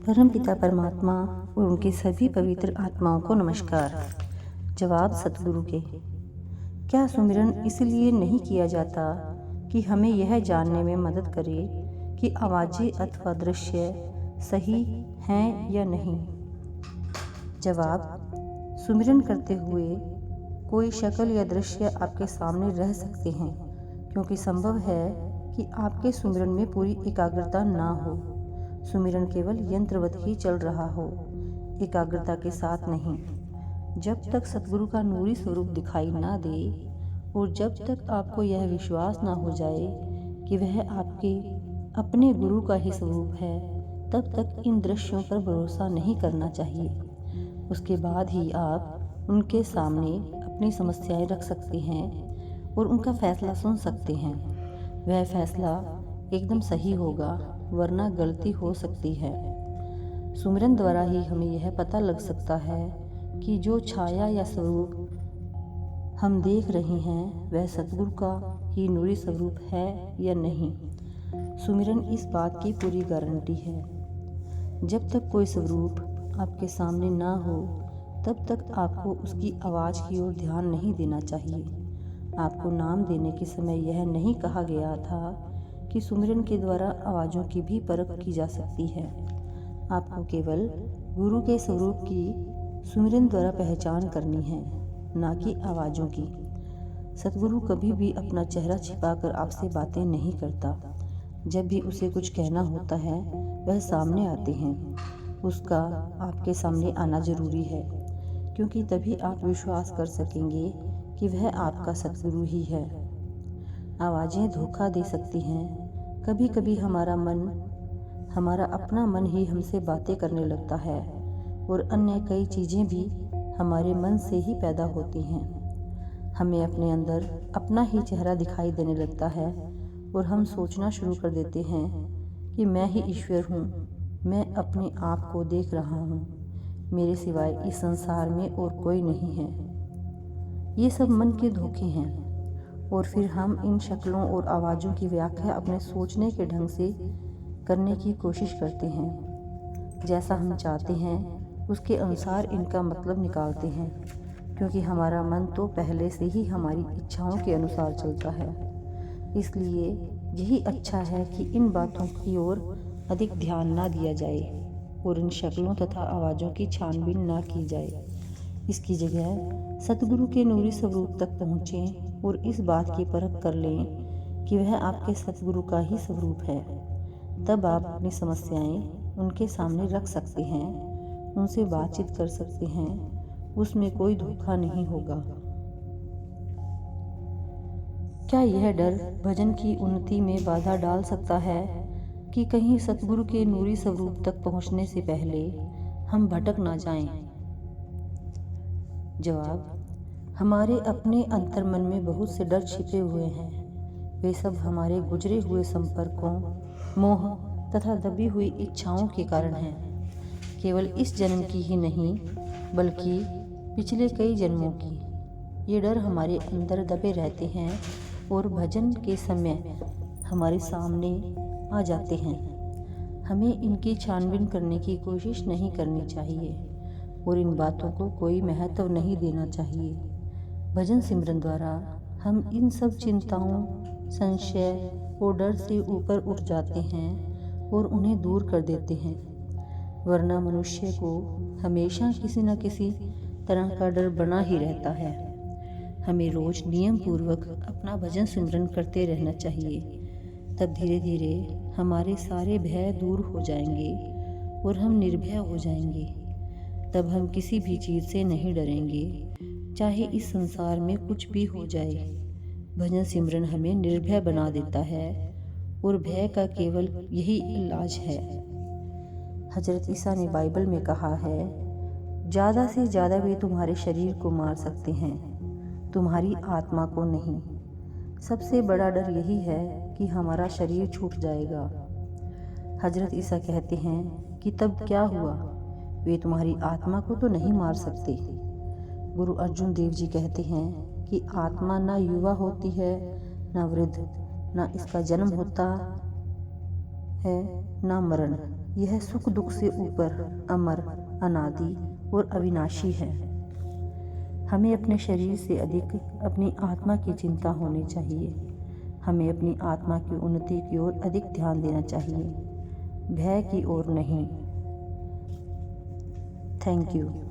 परमपिता परमात्मा और उनके सभी पवित्र आत्माओं को नमस्कार। जवाब सतगुरु के। क्या सुमिरन इसलिए नहीं किया जाता कि हमें यह जानने में मदद करे कि आवाज़ें अथवा दृश्य सही हैं या नहीं? जवाब, सुमिरन करते हुए कोई शक्ल या दृश्य आपके सामने रह सकते हैं, क्योंकि संभव है कि आपके सुमिरन में पूरी एकाग्रता ना हो। सुमिरन केवल यंत्रवत ही चल रहा हो, एकाग्रता के साथ नहीं। जब तक सतगुरु का नूरी स्वरूप दिखाई ना दे और जब तक आपको यह विश्वास ना हो जाए कि वह आपके अपने गुरु का ही स्वरूप है, तब तक इन दृश्यों पर भरोसा नहीं करना चाहिए। उसके बाद ही आप उनके सामने अपनी समस्याएं रख सकते हैं और उनका फैसला सुन सकते हैं। वह फैसला एकदम सही होगा, वरना गलती हो सकती है। सुमिरन द्वारा ही हमें यह पता लग सकता है कि जो छाया या स्वरूप हम देख रहे हैं वह सतगुरु का ही नूरी स्वरूप है या नहीं। सुमिरन इस बात की पूरी गारंटी है। जब तक कोई स्वरूप आपके सामने ना हो, तब तक आपको उसकी आवाज़ की ओर ध्यान नहीं देना चाहिए। आपको नाम देने के समय यह नहीं कहा गया था कि सुमिरन के द्वारा आवाज़ों की भी परख की जा सकती है। आपको केवल गुरु के स्वरूप की सुमिरन द्वारा पहचान करनी है, ना कि आवाज़ों की। सतगुरु कभी भी अपना चेहरा छिपाकर आपसे बातें नहीं करता। जब भी उसे कुछ कहना होता है वह सामने आते हैं। उसका आपके सामने आना जरूरी है, क्योंकि तभी आप विश्वास कर सकेंगे कि वह आपका सतगुरु ही है। आवाज़ें धोखा दे सकती हैं। कभी कभी हमारा अपना मन ही हमसे बातें करने लगता है और अन्य कई चीज़ें भी हमारे मन से ही पैदा होती हैं। हमें अपने अंदर अपना ही चेहरा दिखाई देने लगता है और हम सोचना शुरू कर देते हैं कि मैं ही ईश्वर हूँ, मैं अपने आप को देख रहा हूँ, मेरे सिवाय इस संसार में और कोई नहीं है। ये सब मन के धोखे हैं और फिर हम इन शक्लों और आवाज़ों की व्याख्या अपने सोचने के ढंग से करने की कोशिश करते हैं। जैसा हम चाहते हैं उसके अनुसार इनका मतलब निकालते हैं, क्योंकि हमारा मन तो पहले से ही हमारी इच्छाओं के अनुसार चलता है। इसलिए यही अच्छा है कि इन बातों की ओर अधिक ध्यान ना दिया जाए और इन शक्लों तथा आवाज़ों की छानबीन ना की जाए। इसकी जगह सतगुरु के नूरी स्वरूप तक पहुँचें और इस बात की परख कर लें कि वह आपके सतगुरु का ही स्वरूप है। तब आप अपनी समस्याएं उनके सामने रख सकते हैं, उनसे बातचीत कर सकते हैं। उसमें कोई धोखा नहीं होगा। क्या यह डर भजन की उन्नति में बाधा डाल सकता है कि कहीं सतगुरु के नूरी स्वरूप तक पहुंचने से पहले हम भटक ना जाएं? जवाब, हमारे अपने अंतर्मन में बहुत से डर छिपे हुए हैं। वे सब हमारे गुजरे हुए संपर्कों, मोह तथा दबी हुई इच्छाओं के कारण हैं। केवल इस जन्म की ही नहीं, बल्कि पिछले कई जन्मों की। ये डर हमारे अंदर दबे रहते हैं और भजन के समय हमारे सामने आ जाते हैं। हमें इनकी छानबीन करने की कोशिश नहीं करनी चाहिए और इन बातों को कोई महत्व नहीं देना चाहिए। भजन सिमरन द्वारा हम इन सब चिंताओं, संशय और डर से ऊपर उठ जाते हैं और उन्हें दूर कर देते हैं। वरना मनुष्य को हमेशा किसी न किसी तरह का डर बना ही रहता है। हमें रोज नियम पूर्वक अपना भजन सिमरन करते रहना चाहिए। तब धीरे धीरे हमारे सारे भय दूर हो जाएंगे और हम निर्भय हो जाएंगे। तब हम किसी भी चीज़ से नहीं डरेंगे, चाहे इस संसार में कुछ भी हो जाए। भजन सिमरन हमें निर्भय बना देता है और भय का केवल यही इलाज है। हजरत ईसा ने बाइबल में कहा है, ज़्यादा से ज़्यादा वे तुम्हारे शरीर को मार सकते हैं, तुम्हारी आत्मा को नहीं। सबसे बड़ा डर यही है कि हमारा शरीर छूट जाएगा। हजरत ईसा कहते हैं कि तब क्या हुआ, वे तुम्हारी आत्मा को तो नहीं मार सकते। गुरु अर्जुन देव जी कहते हैं कि आत्मा ना युवा होती है, ना वृद्ध, ना इसका जन्म होता है, ना मरण। यह सुख दुख से ऊपर, अमर, अनादि और अविनाशी है। हमें अपने शरीर से अधिक अपनी आत्मा की चिंता होनी चाहिए। हमें अपनी आत्मा की उन्नति की ओर अधिक ध्यान देना चाहिए, भय की ओर नहीं। Thank you.